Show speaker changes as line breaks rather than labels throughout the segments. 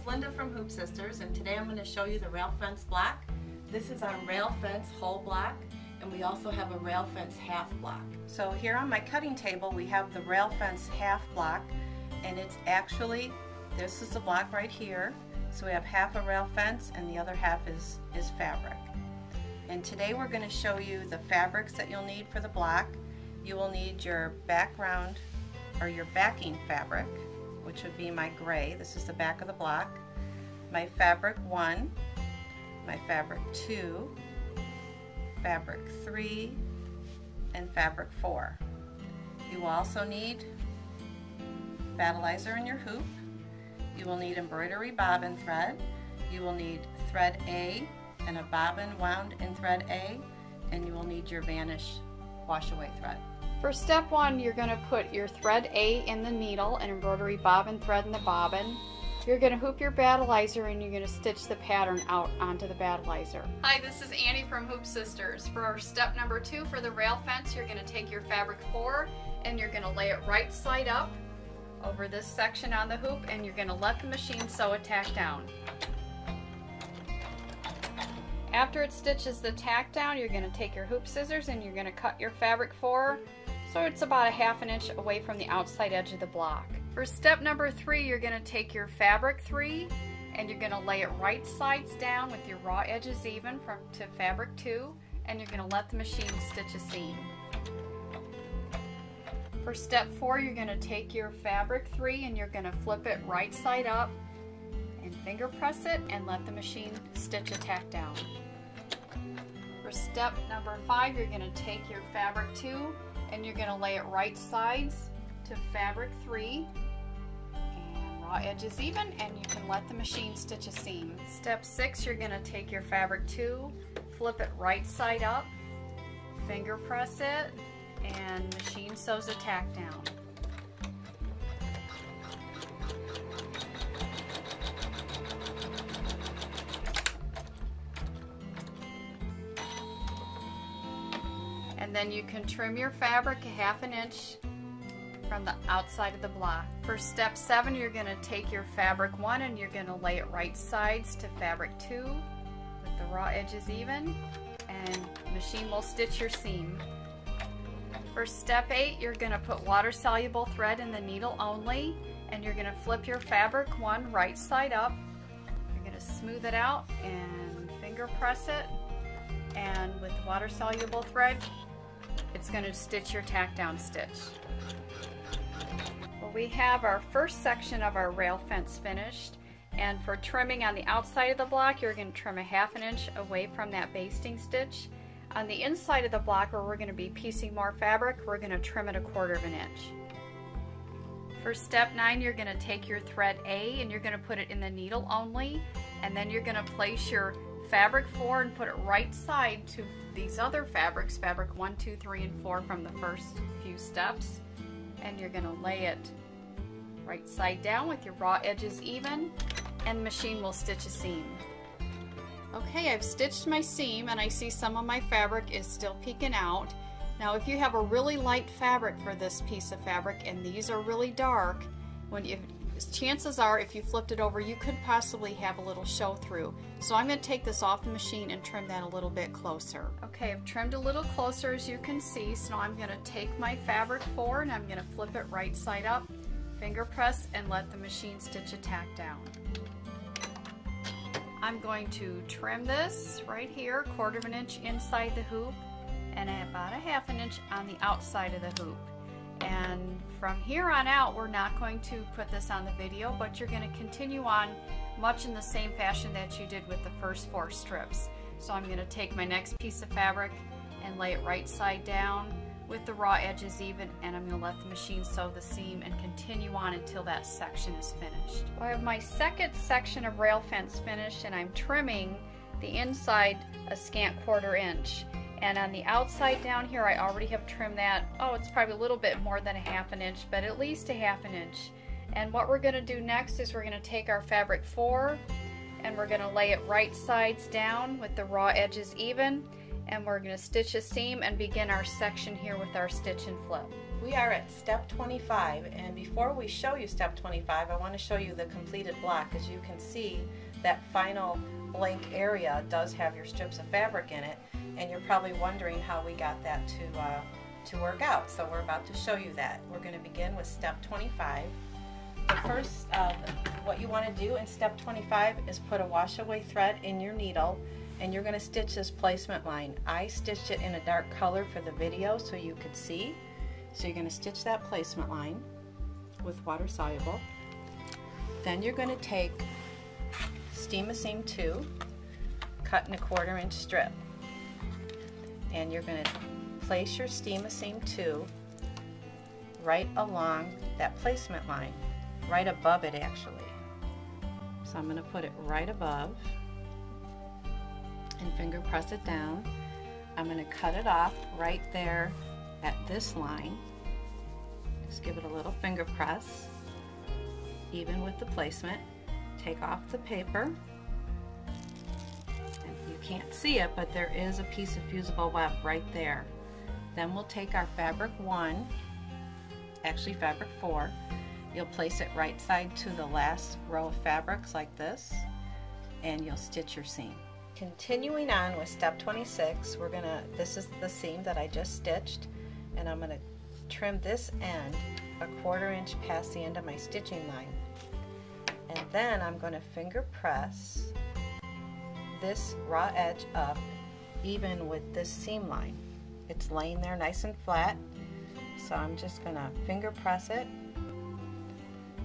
Linda from Hoop Sisters, and today I'm going to show you the rail fence block. This is our rail fence whole block, and we also have a rail fence half block. So here on my cutting table we have the rail fence half block, and it's actually, this is the block right here. So we have half a rail fence and the other half is fabric. And today we're going to show you the fabrics that you'll need for the block. You will need your background or your backing fabric, which would be my gray. This is the back of the block. My fabric 1, my fabric 2, fabric 3, and fabric 4. You will also need battleizer in your hoop. You will need embroidery bobbin thread. You will need thread A and a bobbin wound in thread A, and you will need your vanish wash away thread.
For step 1, you're going to put your thread A in the needle and embroidery bobbin thread in the bobbin. You're going to hoop your battleizer and you're going to stitch the pattern out onto the battleizer.
Hi, this is Annie from Hoop Sisters. For our step number 2 for the rail fence, you're going to take your fabric 4 and you're going to lay it right side up over this section on the hoop, and you're going to let the machine sew a tack down. After it stitches the tack down, you're going to take your hoop scissors and you're going to cut your fabric 4 so it's about a ½ inch away from the outside edge of the block. For step number 3, you're going to take your fabric 3 and you're going to lay it right sides down with your raw edges even to fabric 2, and you're going to let the machine stitch a seam. For step 4, you're going to take your fabric 3 and you're going to flip it right side up and finger press it and let the machine stitch a tack down. For step number 5, you're going to take your fabric 2 and you're going to lay it right sides to fabric 3 and raw edges even, and you can let the machine stitch a seam. Step 6, you're going to take your fabric 2, flip it right side up, finger press it, and machine sews a tack down. And then you can trim your fabric a ½ inch from the outside of the block. For step 7, you're going to take your fabric 1 and you're going to lay it right sides to fabric 2 with the raw edges even, and machine will stitch your seam. For step 8, you're going to put water soluble thread in the needle only, and you're going to flip your fabric 1 right side up. You're going to smooth it out and finger press it, and with water soluble thread it's going to stitch your tack down stitch. Well, we have our first section of our rail fence finished, and for trimming on the outside of the block, you're going to trim a ½ inch away from that basting stitch. On the inside of the block, where we're going to be piecing more fabric, we're going to trim it a ½ inch. For step 9, you're going to take your thread A and you're going to put it in the needle only, and then you're going to place your fabric 4 and put it right side to these other fabrics, fabric 1, 2, 3, and 4 from the first few steps, and you're going to lay it right side down with your raw edges even, and the machine will stitch a seam. Okay, I've stitched my seam and I see some of my fabric is still peeking out. Now if you have a really light fabric for this piece of fabric and these are really dark, chances are if you flipped it over you could possibly have a little show through. So I'm going to take this off the machine and trim that a little bit closer. Okay, I've trimmed a little closer as you can see, so now I'm going to take my fabric 4 and I'm going to flip it right side up, finger press, and let the machine stitch a tack down. I'm going to trim this right here, ½ inch inside the hoop and about a ½ inch on the outside of the hoop. And from here on out, we're not going to put this on the video, but you're going to continue on much in the same fashion that you did with the first 4 strips. So I'm going to take my next piece of fabric and lay it right side down with the raw edges even, and I'm going to let the machine sew the seam and continue on until that section is finished. I have my second section of rail fence finished, and I'm trimming the inside a scant ½ inch. And on the outside down here, I already have trimmed that. Oh, it's probably a little bit more than a ½ inch, but at least a ½ inch. And what we're going to do next is we're going to take our fabric 4 and we're going to lay it right sides down with the raw edges even, and we're going to stitch a seam and begin our section here with our stitch and flip.
We are at step 25, and before we show you step 25, I want to show you the completed block. As you can see, that final blank area does have your strips of fabric in it, and you're probably wondering how we got that to work out. So we're about to show you that. We're going to begin with step 25. The first, what you want to do in step 25 is put a wash away thread in your needle, and you're going to stitch this placement line. I stitched it in a dark color for the video so you could see. So you're going to stitch that placement line with water soluble. Then you're going to take Steam-A-Seam 2, cut in a 1/4 inch strip, and you're going to place your Steam-A-Seam 2 right along that placement line, right above it actually. So I'm going to put it right above and finger press it down. I'm going to cut it off right there at this line. Just give it a little finger press, even with the placement. Take off the paper, and you can't see it, but there is a piece of fusible web right there. Then we'll take our fabric 1, actually fabric 4, you'll place it right side to the last row of fabrics like this, and you'll stitch your seam. Continuing on with step 26, this is the seam that I just stitched, and I'm going to trim this end a 1/4 inch past the end of my stitching line. And then I'm going to finger press this raw edge up even with this seam line. It's laying there nice and flat, so I'm just going to finger press it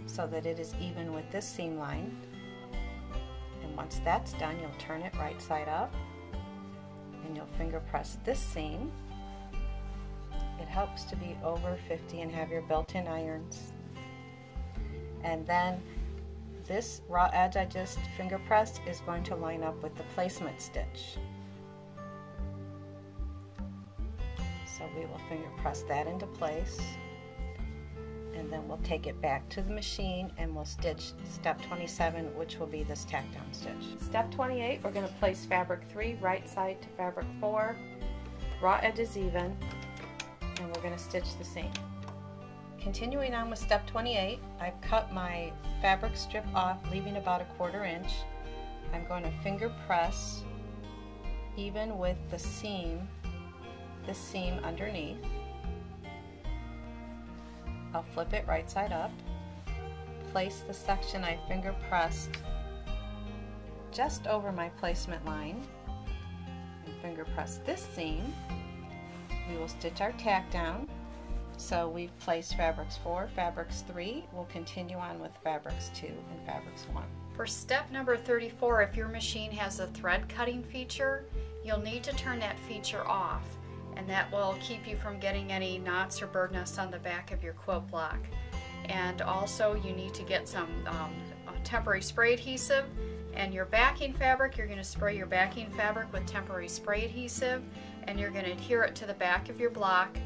so that it is even with this seam line. And once that's done, you'll turn it right side up and you'll finger press this seam. It helps to be over 50 and have your built-in irons. And then this raw edge I just finger pressed is going to line up with the placement stitch. So we will finger press that into place, and then we'll take it back to the machine and we'll stitch step 27, which will be this tack down stitch. Step 28, we're going to place fabric 3 right side to fabric 4, raw edges even, and we're going to stitch the seam. Continuing on with step 28, I've cut my fabric strip off, leaving about a 1/4 inch. I'm going to finger press even with the seam underneath. I'll flip it right side up, place the section I finger pressed just over my placement line, and finger press this seam. We will stitch our tack down. So we've placed fabrics 4, fabrics 3. We'll continue on with fabrics 2 and fabrics 1.
For step number 34, if your machine has a thread cutting feature, you'll need to turn that feature off, and that will keep you from getting any knots or bird nests on the back of your quilt block. And also you need to get some temporary spray adhesive, and your backing fabric, you're going to spray your backing fabric with temporary spray adhesive, and you're going to adhere it to the back of your block,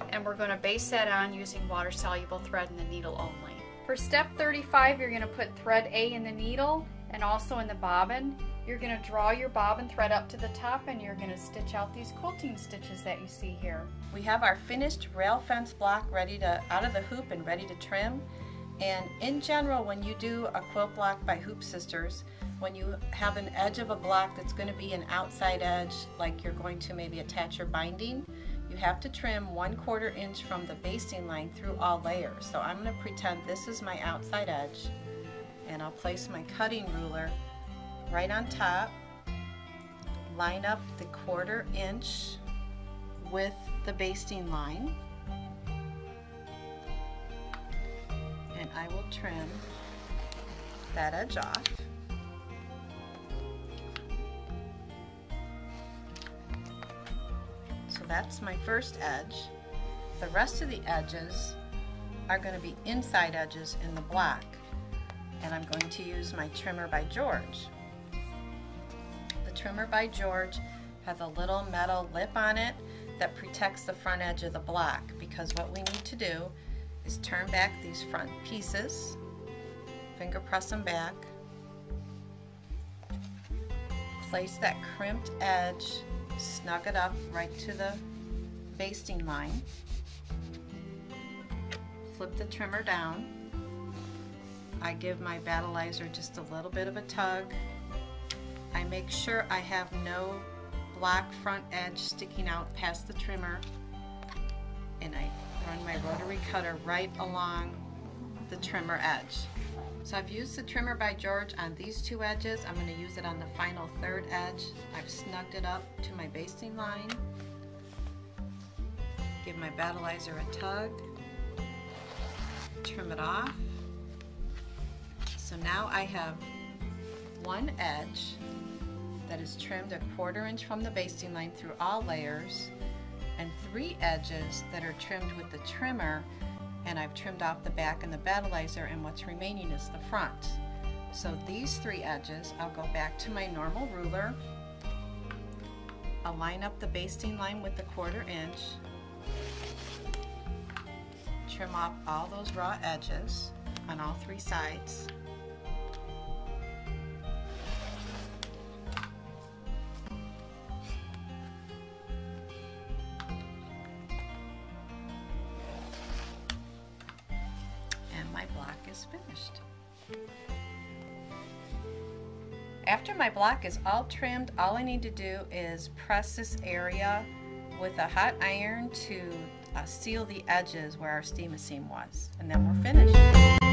and we're going to base that on using water soluble thread in the needle only. For step 35, you're going to put thread A in the needle and also in the bobbin. You're going to draw your bobbin thread up to the top, and you're going to stitch out these quilting stitches that you see here.
We have our finished rail fence block ready to out of the hoop and ready to trim. And in general, when you do a quilt block by HoopSisters, when you have an edge of a block that's going to be an outside edge, like you're going to maybe attach your binding, you have to trim 1/4 inch from the basting line through all layers. So I'm going to pretend this is my outside edge, and I'll place my cutting ruler right on top, line up the 1/4 inch with the basting line, and I will trim that edge off. So that's my first edge. The rest of the edges are going to be inside edges in the block, and I'm going to use my trimmer by George. The trimmer by George has a little metal lip on it that protects the front edge of the block, because what we need to do is turn back these front pieces, finger press them back, place that crimped edge, snug it up right to the basting line, flip the trimmer down. I give my battleizer just a little bit of a tug. I make sure I have no black front edge sticking out past the trimmer, and I run my rotary cutter right along the trimmer edge. So I've used the trimmer by George on these two edges. I'm going to use it on the final third edge. I've snugged it up to my basting line. Give my battleizer a tug. Trim it off. So now I have one edge that is trimmed a 1/4 inch from the basting line through all layers, and 3 edges that are trimmed with the trimmer, and I've trimmed off the back and the battleizer, and what's remaining is the front. So these 3 edges, I'll go back to my normal ruler. I'll line up the basting line with the 1/4 inch. Trim off all those raw edges on all 3 sides. And my block is finished. After my block is all trimmed, all I need to do is press this area with a hot iron to seal the edges where our steam seam was, and then we're finished.